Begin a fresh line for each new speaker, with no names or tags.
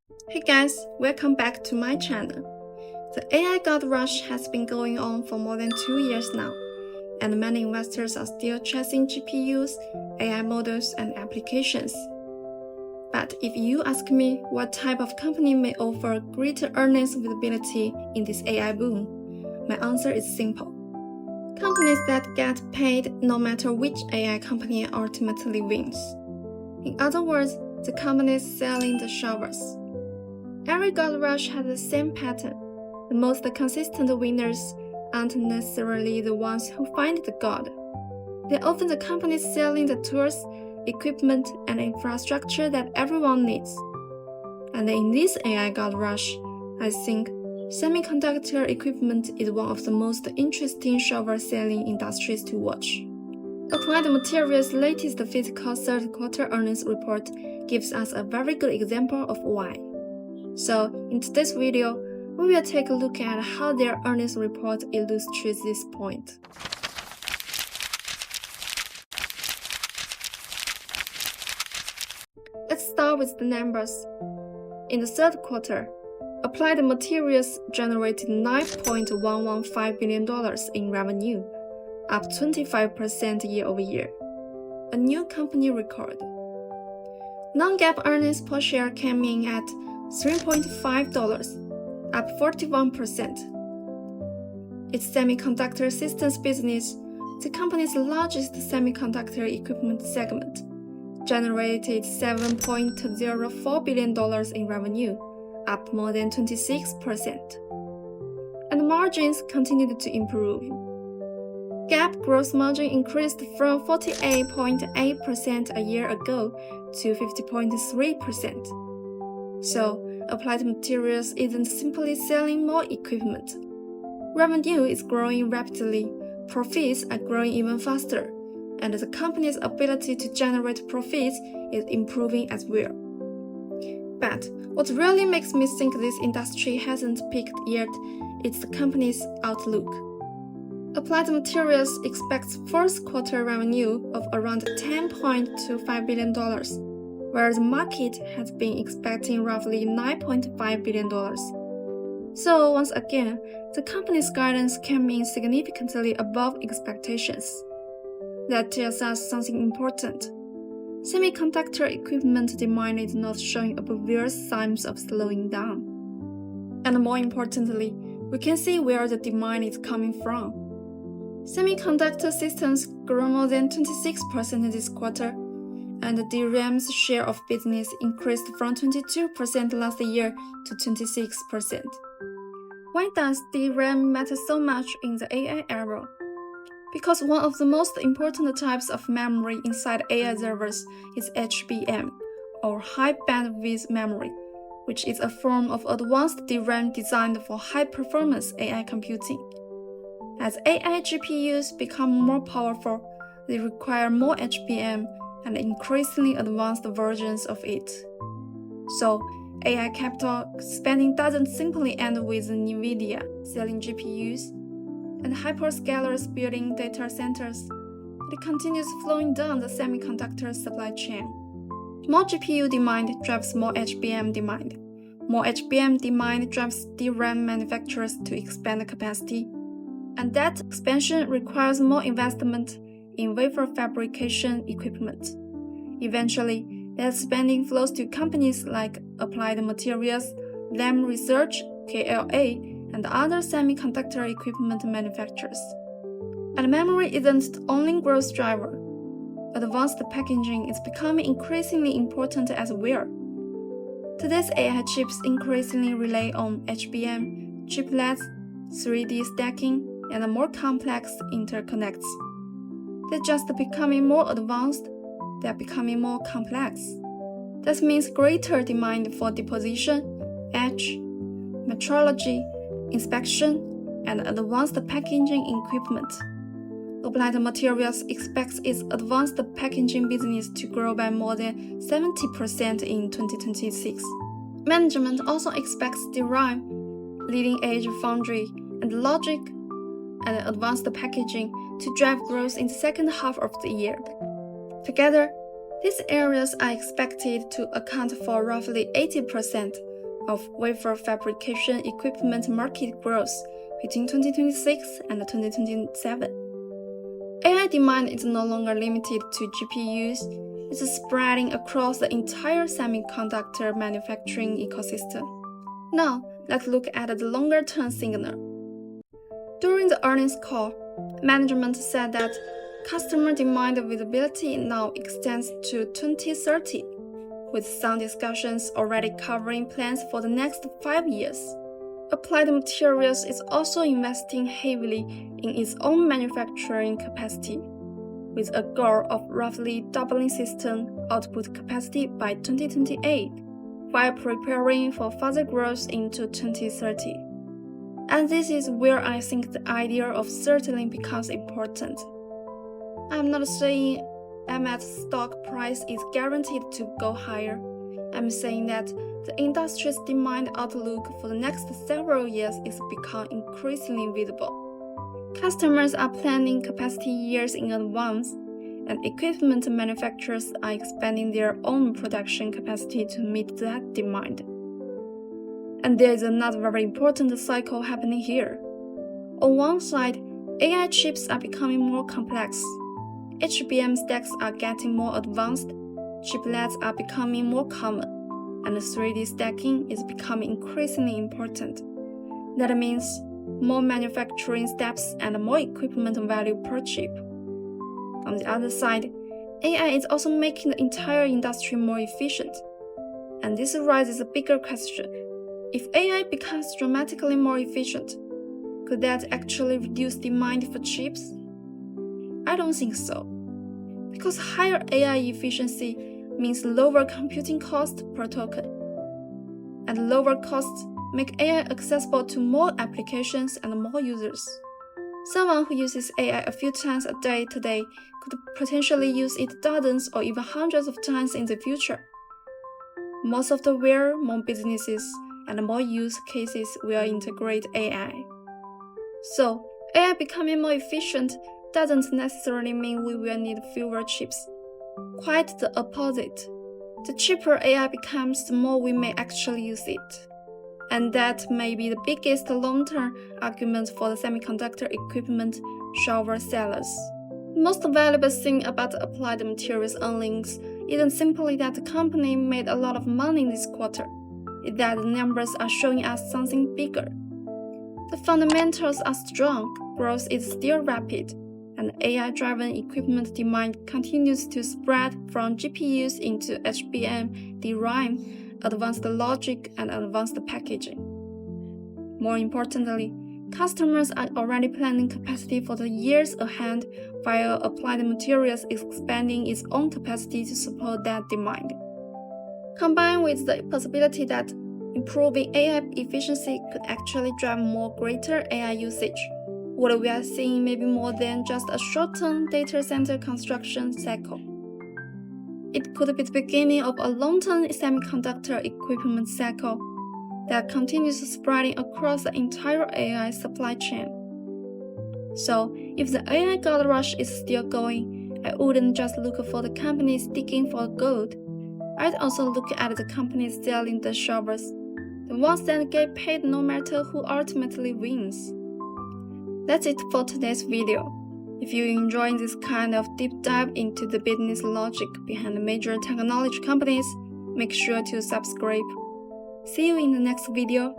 Hey guys, welcome back to my channel. The AI gold rush has been going on for more than 2 years now, and many investors are still chasing GPUs, AI models, and applications. But if you ask me what type of company may offer greater earnings visibility in this AI boom, my answer is simple. Companies that get paid no matter which AI company ultimately wins. In other words, the companies selling the shovels. Every gold rush has the same pattern. The most consistent winners aren't necessarily the ones who find the gold. They're often the companies selling the tools, equipment, and infrastructure that everyone needs. And in this AI gold rush, I think semiconductor equipment is one of the most interesting shovel selling industries to watch. Applied Materials' latest fiscal third quarter earnings report gives us a very good example of why. So, in today's video, we will take a look at how their earnings report illustrates this point. Let's start with the numbers. In the third quarter, Applied Materials generated $9.115 billion in revenue, up 25% year-over-year, a new company record. Non-GAAP earnings per share came in at $3.5, up 41%. Its semiconductor systems business, the company's largest semiconductor equipment segment, generated $7.04 billion in revenue, up more than 26%. And margins continued to improve. GAAP gross margin increased from 48.8% a year ago to 50.3%. So, Applied Materials isn't simply selling more equipment. Revenue is growing rapidly, profits are growing even faster, and the company's ability to generate profits is improving as well. But what really makes me think this industry hasn't peaked yet is the company's outlook. Applied Materials expects fourth quarter revenue of around $10.25 billion, where the market has been expecting roughly $9.5 billion. So once again, the company's guidance came in significantly above expectations. That tells us something important. Semiconductor equipment demand is not showing obvious signs of slowing down. And more importantly, we can see where the demand is coming from. Semiconductor systems grew more than 26% this quarter, and the DRAM's share of business increased from 22% last year to 26%. Why does DRAM matter so much in the AI era? Because one of the most important types of memory inside AI servers is HBM, or High Bandwidth Memory, which is a form of advanced DRAM designed for high-performance AI computing. As AI GPUs become more powerful, they require more HBM and increasingly advanced versions of it. So, AI capital spending doesn't simply end with NVIDIA selling GPUs and hyperscalers building data centers. It continues flowing down the semiconductor supply chain. More GPU demand drives more HBM demand. More HBM demand drives DRAM manufacturers to expand capacity. And that expansion requires more investment in wafer fabrication equipment. Eventually, that spending flows to companies like Applied Materials, Lam Research, KLA, and other semiconductor equipment manufacturers. And memory isn't the only growth driver. Advanced packaging is becoming increasingly important as well. Today's AI chips increasingly rely on HBM, chiplets, 3D stacking, and more complex interconnects. They're just becoming more advanced, they're becoming more complex. That means greater demand for deposition, etch, metrology, inspection, and advanced packaging equipment. Applied Materials expects its advanced packaging business to grow by more than 70% in 2026. Management also expects DRAM, leading-edge foundry, and logic and advanced packaging to drive growth in the second half of the year. Together, these areas are expected to account for roughly 80% of wafer fabrication equipment market growth between 2026 and 2027. AI demand is no longer limited to GPUs, it's spreading across the entire semiconductor manufacturing ecosystem. Now, let's look at the longer-term signal. During the earnings call, management said that customer demand visibility now extends to 2030, with some discussions already covering plans for the next 5 years. Applied Materials is also investing heavily in its own manufacturing capacity, with a goal of roughly doubling system output capacity by 2028, while preparing for further growth into 2030. And this is where I think the idea of settling becomes important. I'm not saying AMAT's stock price is guaranteed to go higher. I'm saying that the industry's demand outlook for the next several years is becoming increasingly visible. Customers are planning capacity years in advance, and equipment manufacturers are expanding their own production capacity to meet that demand. And there is another very important cycle happening here. On one side, AI chips are becoming more complex. HBM stacks are getting more advanced, chiplets are becoming more common, and 3D stacking is becoming increasingly important. That means more manufacturing steps and more equipment value per chip. On the other side, AI is also making the entire industry more efficient. And this raises a bigger question. If AI becomes dramatically more efficient, could that actually reduce demand for chips? I don't think so. Because higher AI efficiency means lower computing cost per token. And lower costs make AI accessible to more applications and more users. Someone who uses AI a few times a day today could potentially use it dozens or even hundreds of times in the future. More software, more businesses, and more use cases will integrate AI. So, AI becoming more efficient doesn't necessarily mean we will need fewer chips. Quite the opposite. The cheaper AI becomes, the more we may actually use it. And that may be the biggest long-term argument for the semiconductor equipment shower sellers. The most valuable thing about the Applied Materials earnings isn't simply that the company made a lot of money this quarter. It's that the numbers are showing us something bigger. The fundamentals are strong, growth is still rapid, and AI-driven equipment demand continues to spread from GPUs into HBM, DRAM, advanced logic, and advanced packaging. More importantly, customers are already planning capacity for the years ahead, while Applied Materials is expanding its own capacity to support that demand. Combined with the possibility that improving AI efficiency could actually drive more greater AI usage, what we are seeing may be more than just a short-term data center construction cycle. It could be the beginning of a long-term semiconductor equipment cycle that continues spreading across the entire AI supply chain. So, if the AI gold rush is still going, I wouldn't just look for the companies digging for gold. I'd also look at the companies selling the shovels, the ones that get paid no matter who ultimately wins. That's it for today's video. If you enjoy this kind of deep dive into the business logic behind major technology companies, make sure to subscribe. See you in the next video.